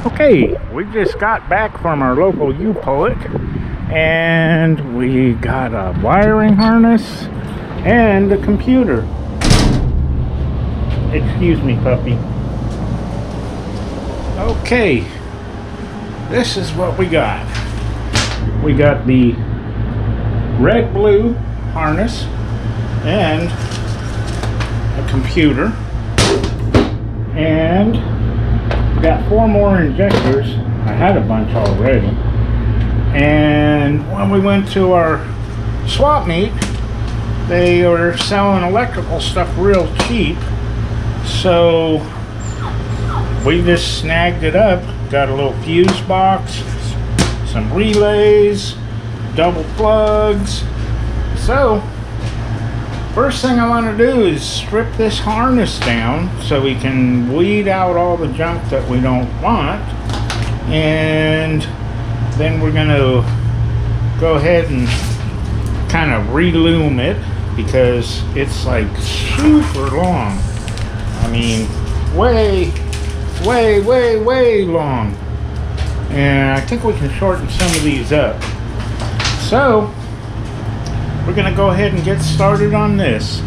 Okay, we just got back from our local U-Pullet and we got a wiring harness and a computer. Excuse me, puppy. Okay, this is what we got. We got the red-blue harness and a computer, and got 4 more injectors. I had a bunch already, and when we went to our swap meet, they were selling electrical stuff real cheap, so we just snagged it up. Got a little fuse box, some relays, double plugs. So first thing I want to do is strip this harness down so we can weed out all the junk that we don't want, and then we're going to go ahead and kind of relume it because it's like super long. I mean, way long. And I think we can shorten some of these up. So we're going to go ahead and get started on this.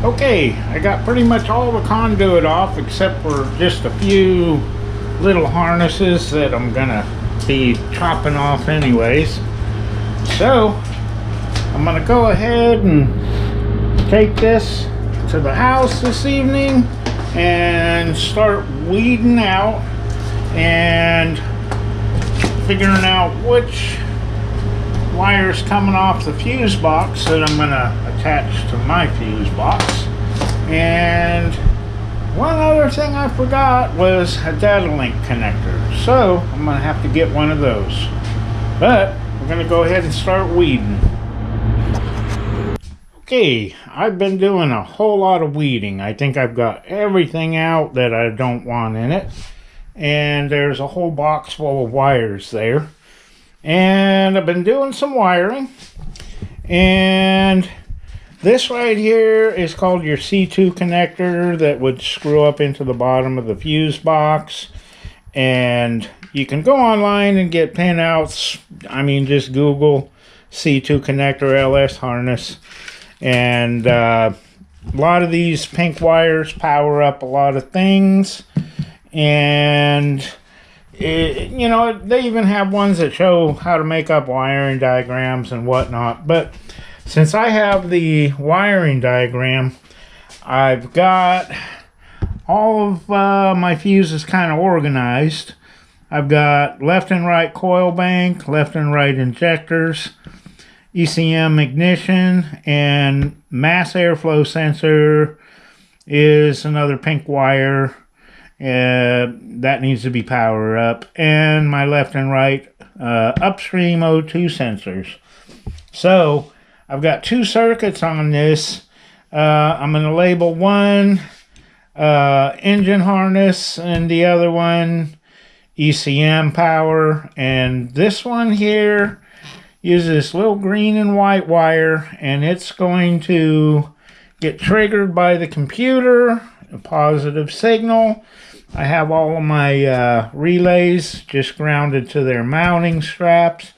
Okay, I got pretty much all the conduit off except for just a few little harnesses that I'm gonna be chopping off anyways. So I'm gonna go ahead and take this to the house this evening and start weeding out and figuring out which wires coming off the fuse box that I'm gonna attach to my fuse box. And one other thing I forgot was a data link connector, so I'm gonna have to get one of those. But we're gonna go ahead and start weeding. Okay, I've been doing a whole lot of weeding. I think I've got everything out that I don't want in it, and there's a whole box full of wires there. And I've been doing some wiring, and this right here is called your C2 connector that would screw up into the bottom of the fuse box. And you can go online and get pinouts. I mean, just Google C2 connector LS harness. And a lot of these pink wires power up a lot of things. And you know, they even have ones that show how to make up wiring diagrams and whatnot. But since I have the wiring diagram, I've got all of my fuses kind of organized. I've got left and right coil bank, left and right injectors, ECM ignition, and mass airflow sensor is another pink wire. That needs to be powered up, and my left and right upstream O2 sensors. So I've got 2 circuits on this. I'm going to label one engine harness and the other one ECM power, and this one here uses this little green and white wire, and it's going to get triggered by the computer, a positive signal. I have all of my relays just grounded to their mounting straps.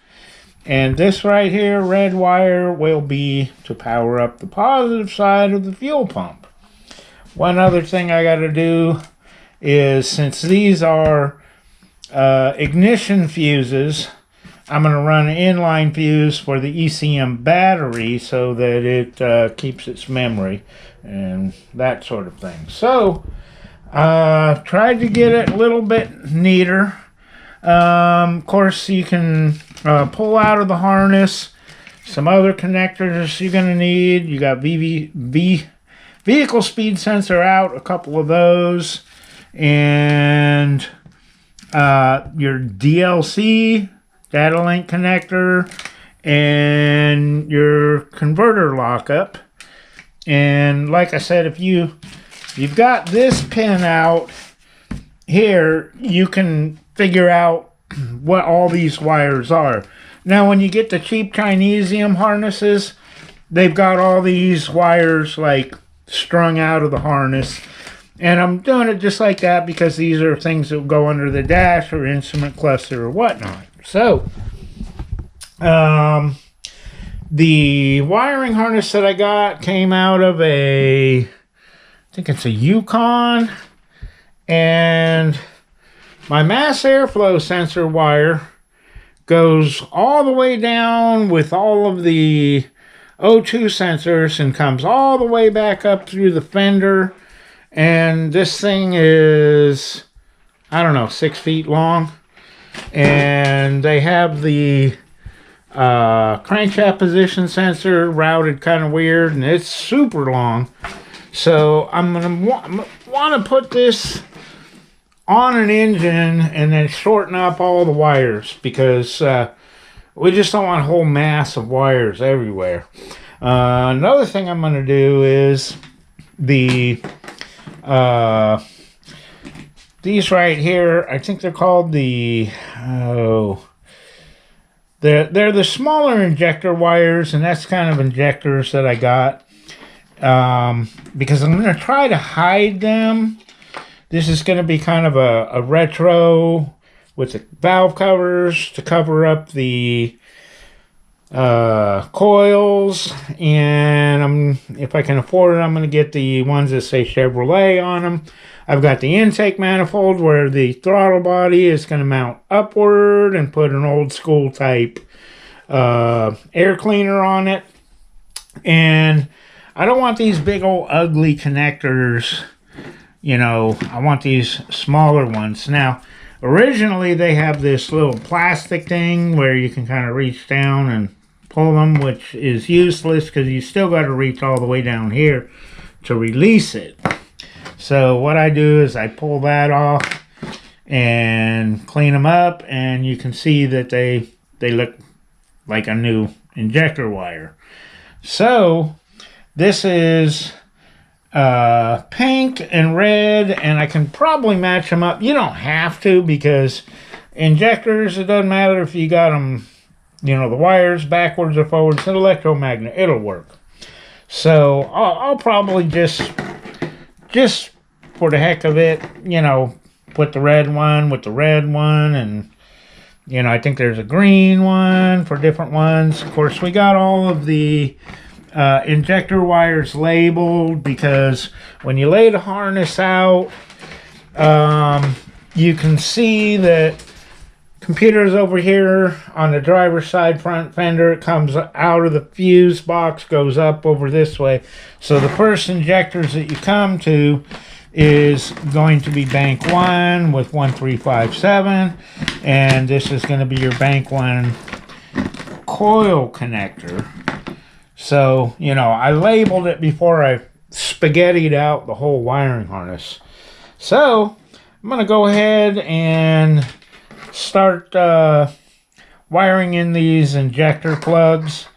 And this right here, red wire, will be to power up the positive side of the fuel pump. One other thing I got to do is, since these are ignition fuses, I'm going to run an inline fuse for the ECM battery so that it keeps its memory and that sort of thing. So, tried to get it a little bit neater. Of course, you can pull out of the harness some other connectors you're going to need. You got vehicle speed sensor out, a couple of those, and your DLC data link connector, and your converter lockup. And like I said, if you've got this pin out here, you can figure out what all these wires are. Now, when you get the cheap Chinesium harnesses, they've got all these wires like strung out of the harness. And I'm doing it just like that because these are things that go under the dash or instrument cluster or whatnot. So, the wiring harness that I got came out of I think it's a Yukon. And my mass airflow sensor wire goes all the way down with all of the O2 sensors and comes all the way back up through the fender. And this thing is, I don't know, 6 feet long. And they have the crankshaft position sensor routed kind of weird, and it's super long. So I'm going to want to put this on an engine and then shorten up all the wires, because we just don't want a whole mass of wires everywhere. Another thing I'm going to do is these right here, I think they're called they're the smaller injector wires, and that's kind of injectors that I got because I'm going to try to hide them. This is going to be kind of a retro with the valve covers to cover up the coils, and if I can afford it, I'm going to get the ones that say Chevrolet on them. I've got the intake manifold where the throttle body is going to mount upward and put an old school type air cleaner on it. And I don't want these big old ugly connectors. You know, I want these smaller ones. Now, originally they have this little plastic thing where you can kind of reach down and pull them, which is useless because you still got to reach all the way down here to release it. So what I do is I pull that off and clean them up, and you can see that they look like a new injector wire. So this is pink and red, and I can probably match them up. You don't have to, because injectors, it doesn't matter if you got them, you know, the wires backwards or forwards. An electromagnet, it'll work. So I'll probably just for the heck of it, you know, put the red one with the red one, and you know, I think there's a green one for different ones. Of course, we got all of the injector wires labeled, because when you lay the harness out, you can see that computer's over here on the driver's side front fender. It comes out of the fuse box, goes up over this way. So the first injectors that you come to is going to be bank 1 with 1357, and this is going to be your bank 1 coil connector. So, you know, I labeled it before I spaghettied out the whole wiring harness. So, I'm going to go ahead and start wiring in these injector plugs.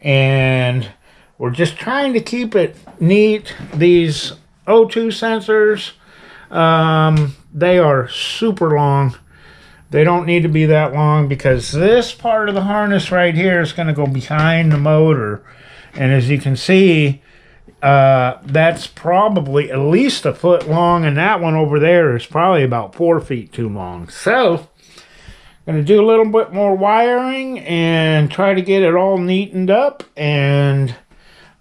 And we're just trying to keep it neat. These O2 sensors, they are super long. They don't need to be that long, because this part of the harness right here is going to go behind the motor. And as you can see, that's probably at least a foot long, and that one over there is probably about 4 feet too long. So, I'm going to do a little bit more wiring and try to get it all neatened up, and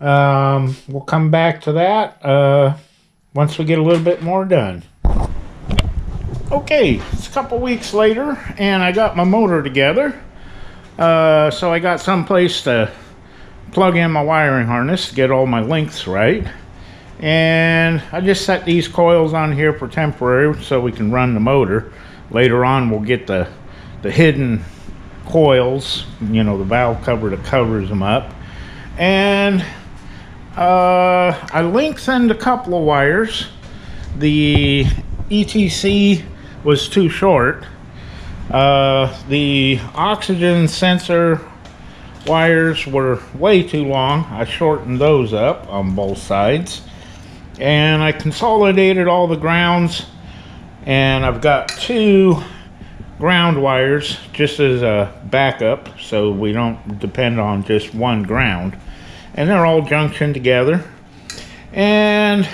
we'll come back to that once we get a little bit more done. Okay, it's a couple weeks later, and I got my motor together. So I got someplace to plug in my wiring harness to get all my lengths right. And I just set these coils on here for temporary so we can run the motor. Later on we'll get the hidden coils, you know, the valve cover that covers them up. And I lengthened a couple of wires. The ETC was too short. The oxygen sensor wires were way too long. I shortened those up on both sides. And I consolidated all the grounds. And I've got 2 ground wires just as a backup, so we don't depend on just one ground. And they're all junctioned together. And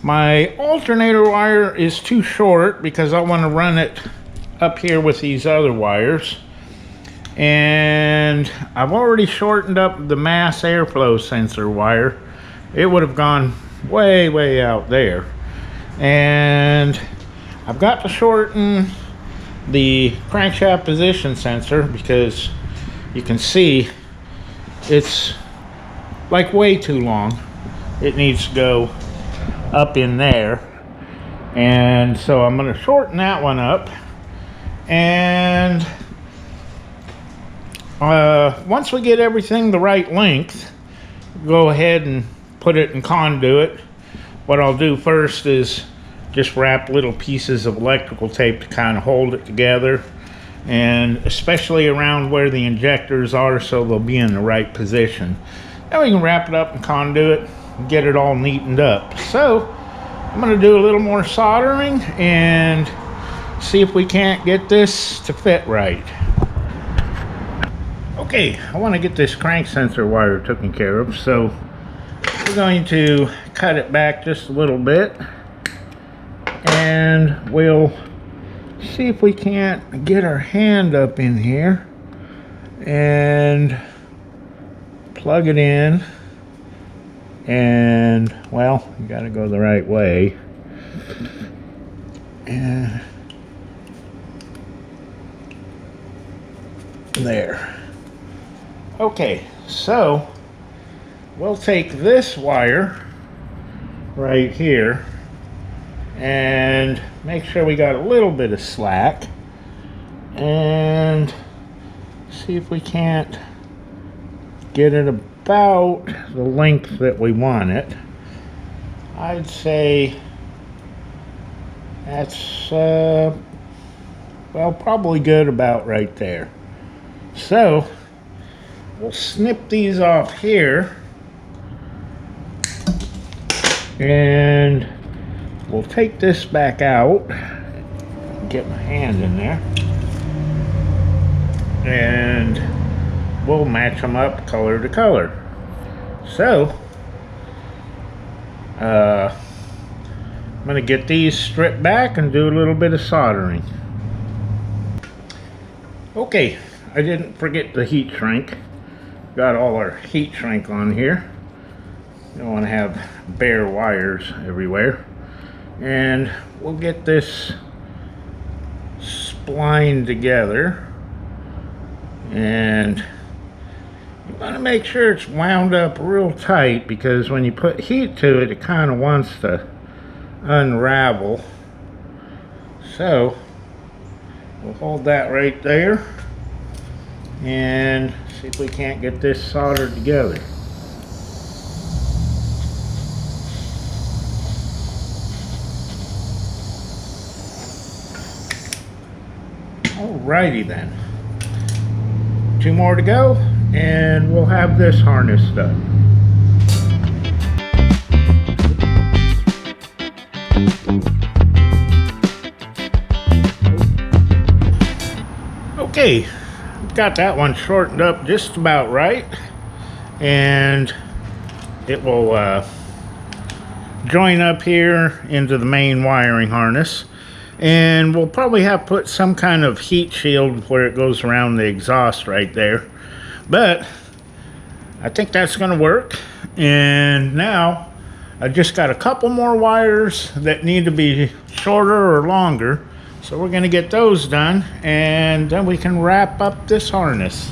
my alternator wire is too short because I want to run it up here with these other wires. And I've already shortened up the mass airflow sensor wire. It would have gone way out there. And I've got to shorten the crankshaft position sensor because you can see it's like way too long. It needs to go up in there, and so I'm going to shorten that one up. And once we get everything the right length, go ahead and put it in conduit. What I'll do first is just wrap little pieces of electrical tape to kind of hold it together, and especially around where the injectors are so they'll be in the right position. Then we can wrap it up in conduit and get it all neatened up. So I'm going to do a little more soldering and see if we can't get this to fit right. Okay, I want to get this crank sensor wire taken care of, so we're going to cut it back just a little bit, and we'll see if we can't get our hand up in here and plug it in. And well, you got to go the right way. And there. Okay, so we'll take this wire right here and make sure we got a little bit of slack and see if we can't get it about the length that we want it. I'd say that's well, probably good about right there. So we'll snip these off here and we'll take this back out, get my hand in there, and we'll match them up color to color. So I'm going to get these stripped back and do a little bit of soldering. Okay, I didn't forget the heat shrink. Got all our heat shrink on here. You don't want to have bare wires everywhere. And we'll get this splined together. And you want to make sure it's wound up real tight, because when you put heat to it, it kind of wants to unravel. So we'll hold that right there and see if we can't get this soldered together. Alrighty then. 2 more to go and we'll have this harness done. Okay, got that one shortened up just about right, and it will join up here into the main wiring harness. And we'll probably have to put some kind of heat shield where it goes around the exhaust right there. But I think that's going to work. And now I just got a couple more wires that need to be shorter or longer. So we're gonna get those done, and then we can wrap up this harness.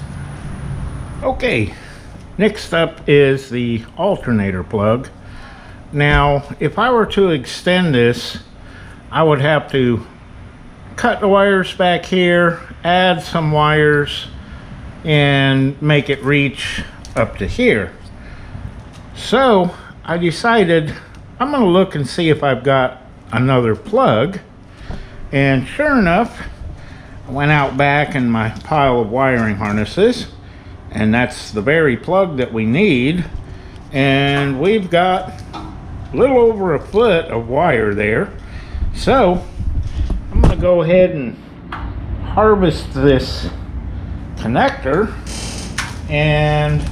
Okay, next up is the alternator plug. Now, if I were to extend this, I would have to cut the wires back here, add some wires, and make it reach up to here. So I decided I'm going to look and see if I've got another plug. And sure enough, I went out back in my pile of wiring harnesses, and that's the very plug that we need. And we've got a little over a foot of wire there. So I'm going to go ahead and harvest this connector, and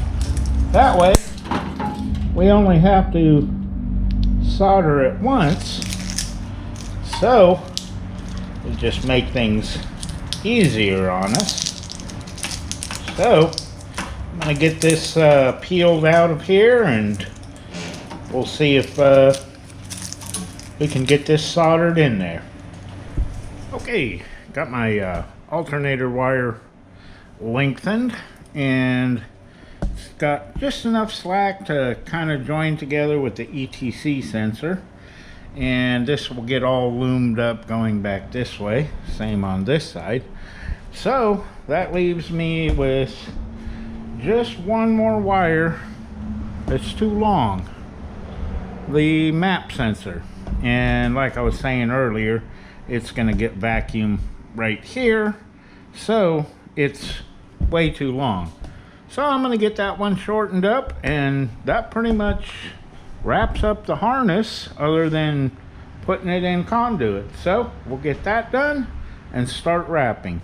that way we only have to solder it once, so we just make things easier on us. So I'm going to get this peeled out of here, and we'll see if we can get this soldered in there. Okay, got my alternator wire lengthened, and it's got just enough slack to kind of join together with the ETC sensor, and this will get all loomed up going back this way. Same on this side. So that leaves me with just one more wire that's too long, the map sensor. And like I was saying earlier, it's going to get vacuum right here, so it's way too long. So I'm going to get that one shortened up, and that pretty much wraps up the harness, other than putting it in conduit. So we'll get that done and start wrapping.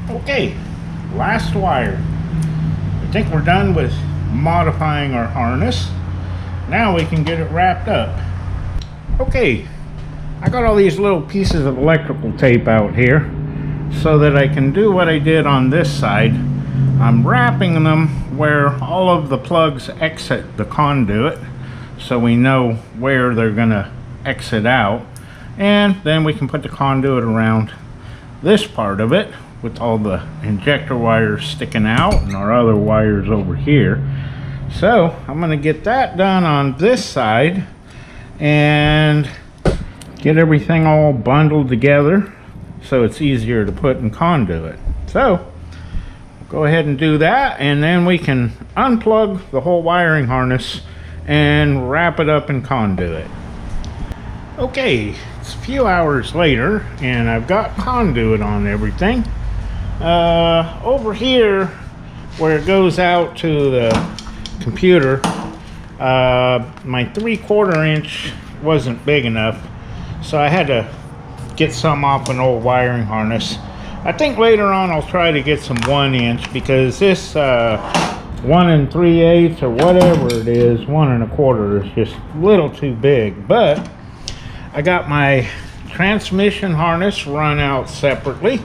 Okay, last wire. I think we're done with modifying our harness. Now we can get it wrapped up. Okay, I got all these little pieces of electrical tape out here so that I can do what I did on this side. I'm wrapping them where all of the plugs exit the conduit, so we know where they're gonna exit out, and then we can put the conduit around this part of it with all the injector wires sticking out and our other wires over here. So I'm going to get that done on this side and get everything all bundled together so it's easier to put in conduit. So we'll go ahead and do that, and then we can unplug the whole wiring harness and wrap it up in conduit. Okay, it's a few hours later, and I've got conduit on everything. Over here where it goes out to the computer, my 3/4 inch wasn't big enough, so I had to get some off an old wiring harness. I think later on I'll try to get some 1 inch, because this 1 3/8 or whatever it is, 1 1/4 is just a little too big. But I got my transmission harness run out separately,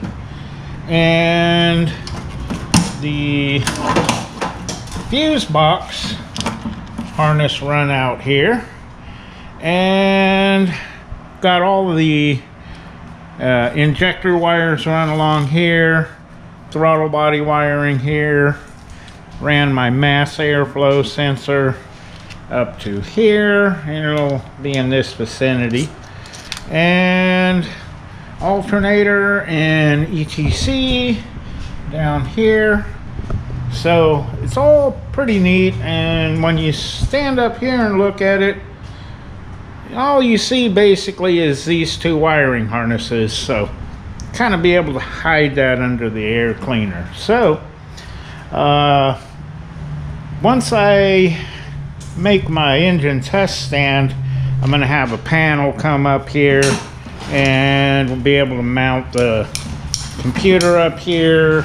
and the fuse box harness run out here, and got all of the injector wires run along here, throttle body wiring here, ran my mass airflow sensor up to here, and it'll be in this vicinity, and alternator and ETC down here. So it's all pretty neat, and when you stand up here and look at it, all you see basically is these two wiring harnesses, so kind of be able to hide that under the air cleaner. So once I make my engine test stand I'm going to have a panel come up here, and we'll be able to mount the computer up here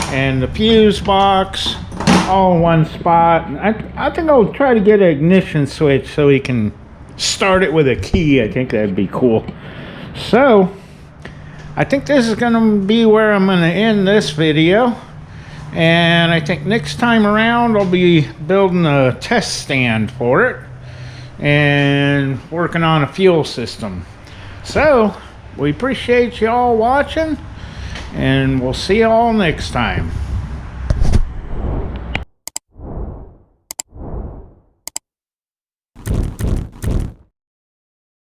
and the fuse box all in one spot. I think I'll try to get an ignition switch so we can start it with a key. I think that'd be cool. So I think this is going to be where I'm going to end this video. And I think next time around I'll be building a test stand for it and working on a fuel system. So we appreciate you all watching, and we'll see you all next time.